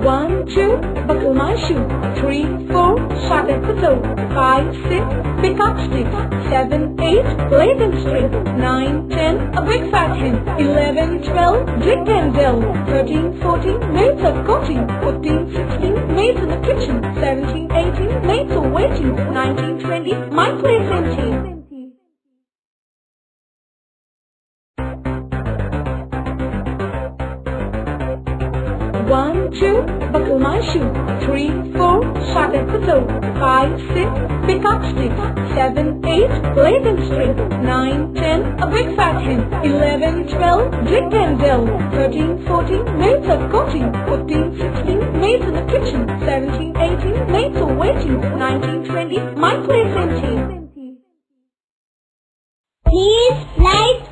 1, 2, buckle my shoe. 3, 4, shut at the door. 5, 6, pick up sticks. 7, 8, lay them straight. 9, 10, a big fat hen. 11, 12, drink and delve. 13, 14, maids are courting. 15, 16, maids in the kitchen. 17, 18, maids are waiting. 19, 20, my place empty. 1, 2, buckle my shoe. 3, 4, shut at the door. 5, 6, pick up sticks. 7, 8, lay them straight. 9, 10, a big fat hen. 11, 12, drink and delve. 13, 14, maids are courting. 15, 16, maids in the kitchen. 17, 18, maids are waiting. 19, 20, my place empty. Please like,